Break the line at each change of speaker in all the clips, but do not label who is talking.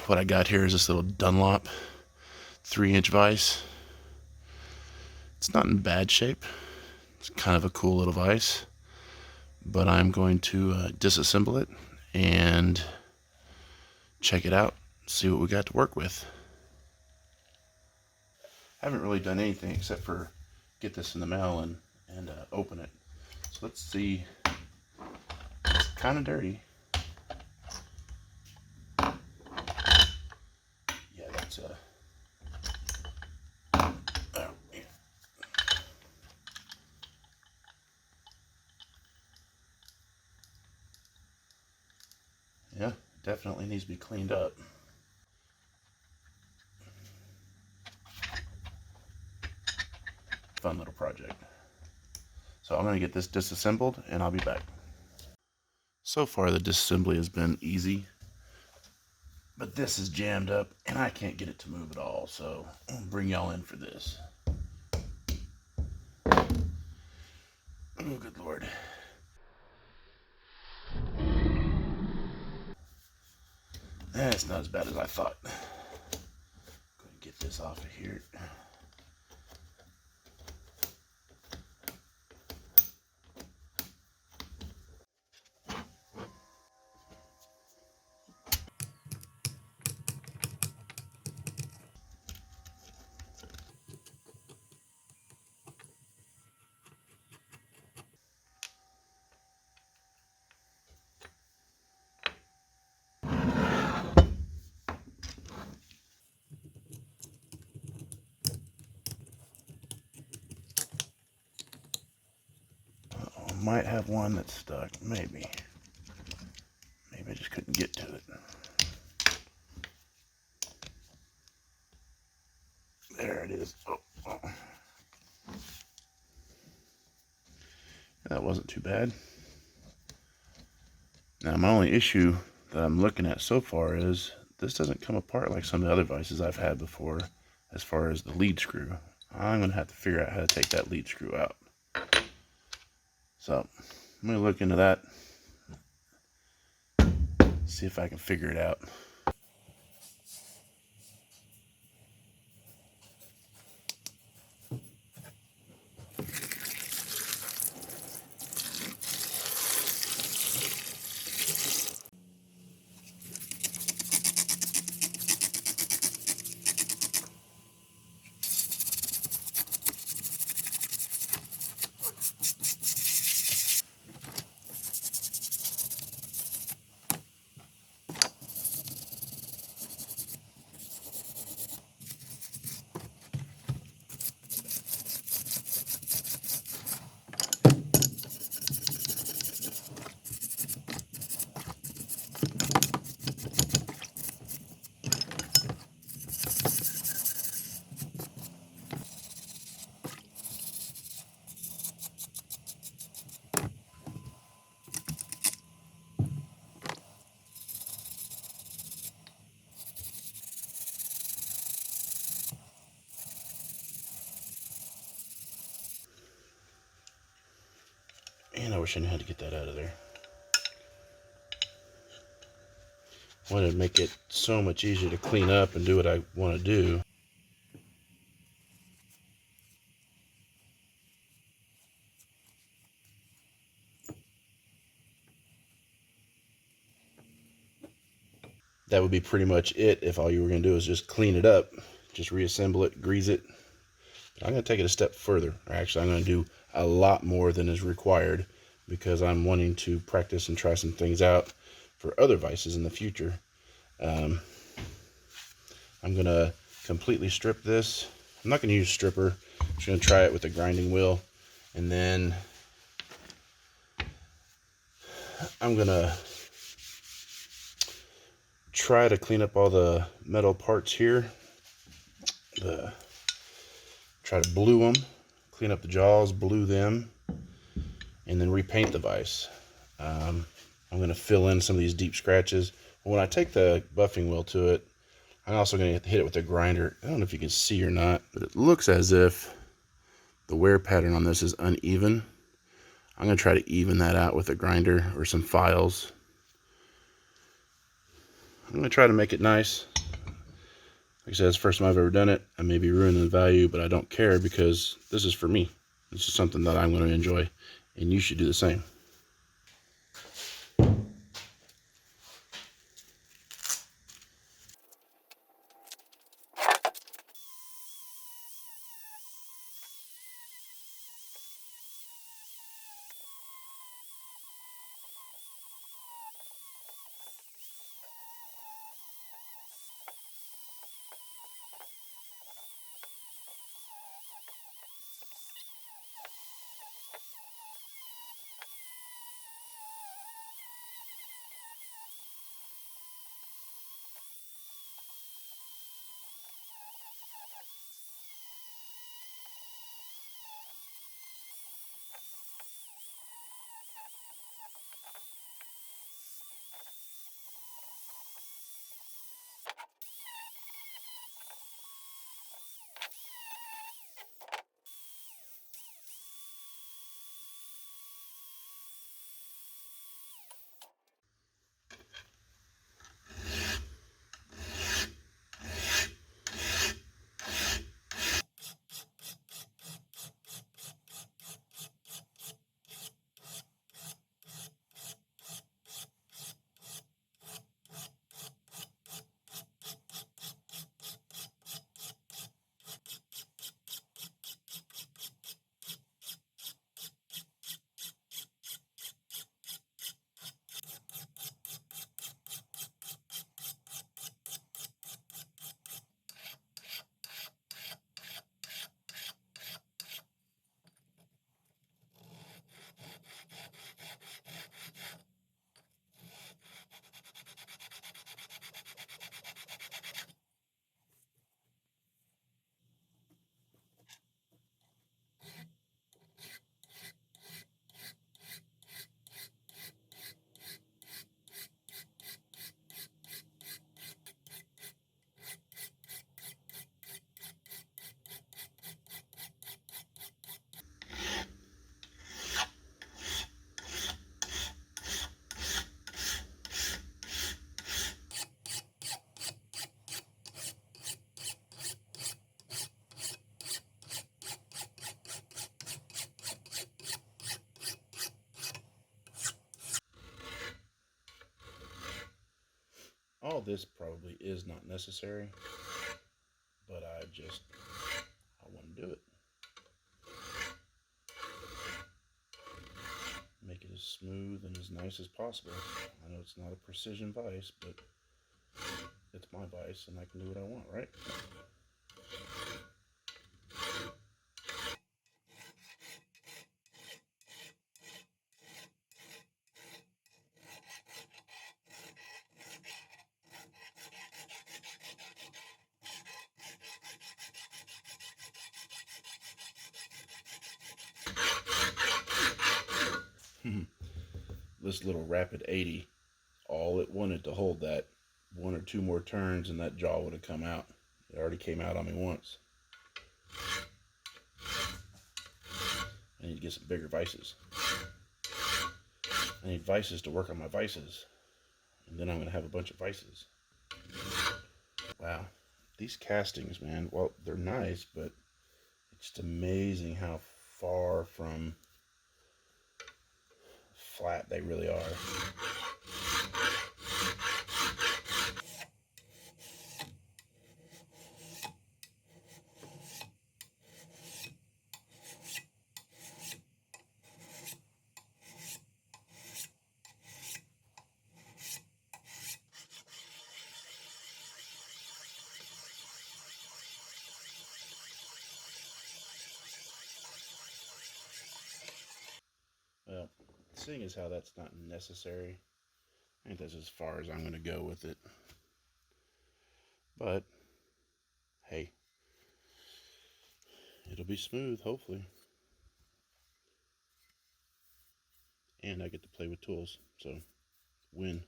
what I got here is this little Dunlap 3-inch vise. It's not in bad shape. It's kind of a cool little vise, but I'm going to disassemble it and check it out, see what we got to work with. I haven't really done anything except for get this in the mail and open it. So let's see. It's kind of dirty. Yeah, that's oh, yeah. Yeah, definitely needs to be cleaned up. Fun little project. So I'm going to get this disassembled and I'll be back. So far the disassembly has been easy, but this is jammed up and I can't get it to move at all, so I'll bring y'all in for this. Oh, good Lord. It's not as bad as I thought. Go ahead and get this off of here. Might have one that's stuck, maybe. Maybe I just couldn't get to it. There it is. Oh. That wasn't too bad. Now my only issue that I'm looking at so far is this doesn't come apart like some of the other vices I've had before as far as the lead screw. I'm going to have to figure out how to take that lead screw out. So I'm going to look into that, see if I can figure it out. And I wish I knew how to get that out of there. I wanted to make it so much easier to clean up and do what I want to do. That would be pretty much it if all you were going to do is just clean it up. Just reassemble it, grease it. But I'm going to take it a step further. Or actually, I'm going to do a lot more than is required because I'm wanting to practice and try some things out for other vices in the future. I'm going to completely strip this. I'm not going to use stripper. I'm just going to try it with a grinding wheel. And then I'm going to try to clean up all the metal parts here. Try to blue them, clean up the jaws, blue them, and then repaint the vise. I'm going to fill in some of these deep scratches. When I take the buffing wheel to it, I'm also going to hit it with a grinder. I don't know if you can see or not, but it looks as if the wear pattern on this is uneven. I'm going to try to even that out with a grinder or some files. I'm going to try to make it nice. Like I said, it's the first time I've ever done it. I may be ruining the value, but I don't care because this is for me. This is something that I'm going to enjoy, and you should do the same. All this probably is not necessary, but I want to do it. Make it as smooth and as nice as possible. I know it's not a precision vise, but it's my vise and I can do what I want, right? This little Rapid 80, all it wanted to hold that one or two more turns and that jaw would have come out. It already came out on me once. I need to get some bigger vices. I need vices to work on my vices. And then I'm going to have a bunch of vices. Wow. These castings, man, well, they're nice, but it's just amazing how far from flat they really are. Well, seeing as how that's not necessary, I think that's as far as I'm going to go with it. But, hey, it'll be smooth, hopefully. And I get to play with tools, so win.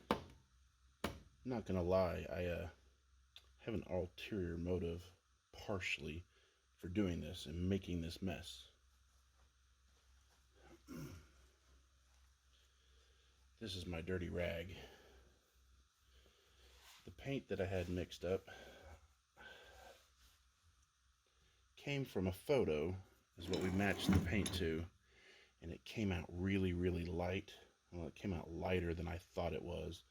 I'm not going to lie, I have an ulterior motive, partially, for doing this and making this mess. This is my dirty rag. The paint that I had mixed up came from a photo, is what we matched the paint to, and it came out really, really light. Well, it came out lighter than I thought it was,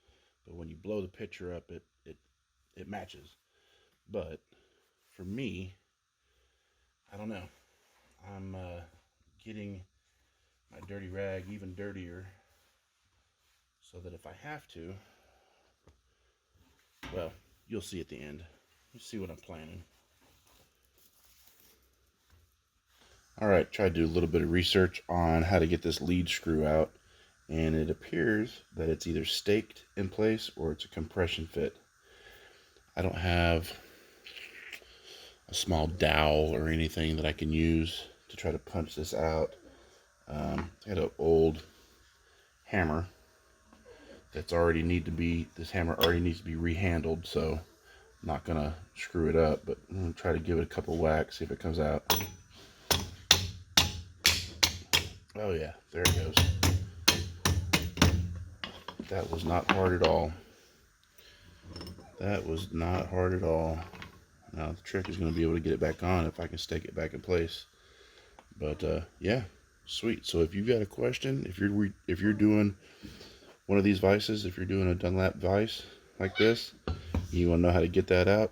but when you blow the picture up, it matches. But for me, I don't know. I'm getting my dirty rag even dirtier so that if I have to, well, you'll see at the end. You see what I'm planning. Alright, tried to do a little bit of research on how to get this lead screw out, and it appears that it's either staked in place or it's a compression fit. I don't have a small dowel or anything that I can use to try to punch this out. I had an old hammer that's already this hammer already needs to be rehandled, so I'm not gonna screw it up, but I'm gonna try to give it a couple whacks, see if it comes out. Oh yeah, there it goes. That was not hard at all. That was not hard at all. Now the trick is going to be able to get it back on if I can stake it back in place. But yeah, sweet. So if you've got a question, if you're doing one of these vices, if you're doing a Dunlap vise like this, you want to know how to get that out.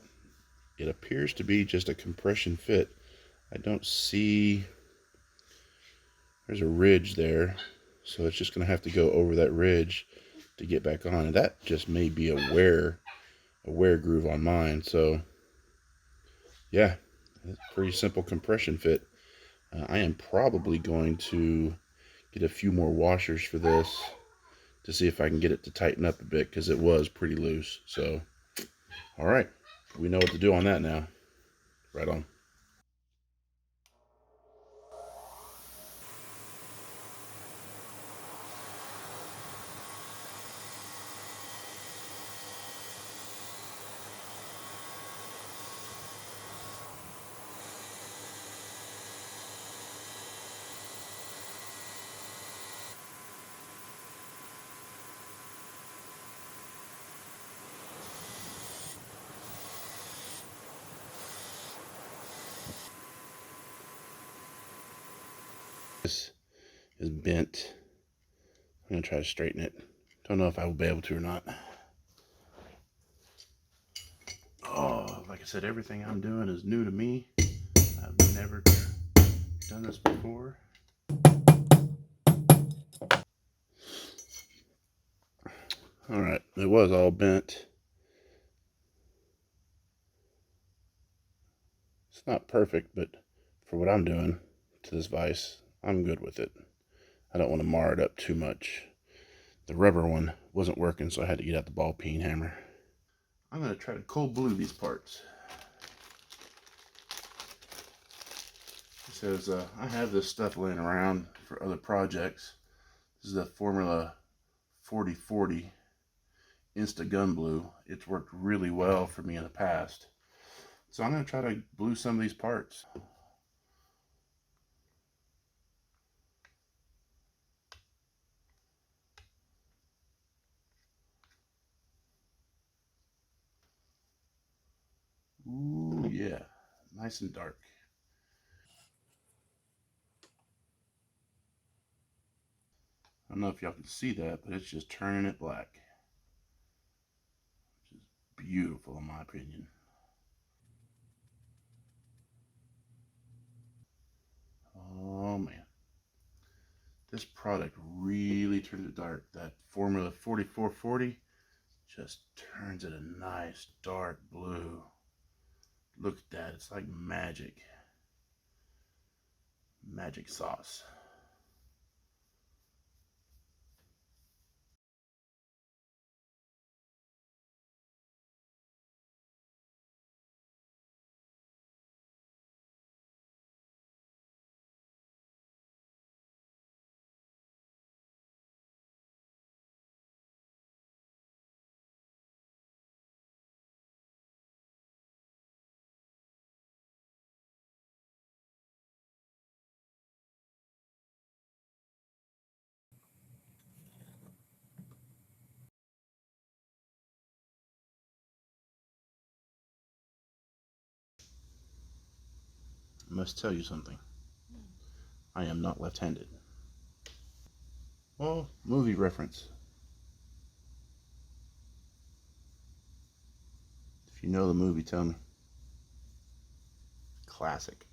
It appears to be just a compression fit. I don't see. There's a ridge there, so it's just going to have to go over that ridge to get back on, and that just may be a wear groove on mine. So yeah, pretty simple compression fit. I am probably going to get a few more washers for this to see if I can get it to tighten up a bit, because it was pretty loose. So, all right, we know what to do on that now. Right on. This is bent. I'm gonna try to straighten it. Don't know if I will be able to or not. Oh, like I said, everything I'm doing is new to me. I've never done this before. All right, it was all bent. It's not perfect, but for what I'm doing to this vise, I'm good with it. I don't want to mar it up too much. The rubber one wasn't working, so I had to get out the ball peen hammer. I'm going to try to cold blue these parts. It says I have this stuff laying around for other projects. This is the Formula 4040 Insta Gun Blue. It's worked really well for me in the past. So I'm going to try to blue some of these parts. Ooh, yeah. Nice and dark. I don't know if y'all can see that, but it's just turning it black. Which is beautiful in my opinion. Oh man. This product really turns it dark. That Formula 4440 just turns it a nice dark blue. Look at that. It's like magic. Magic sauce. I must tell you something. I am not left-handed. Oh, movie reference. If you know the movie, tell me. Classic.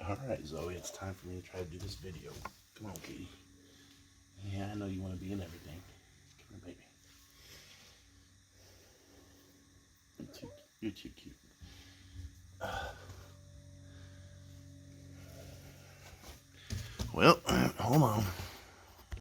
Alright, Zoe, it's time for me to try to do this video. Come on, kitty. Yeah, I know you want to be in everything. Come on, baby. You're too cute. Well, hold on.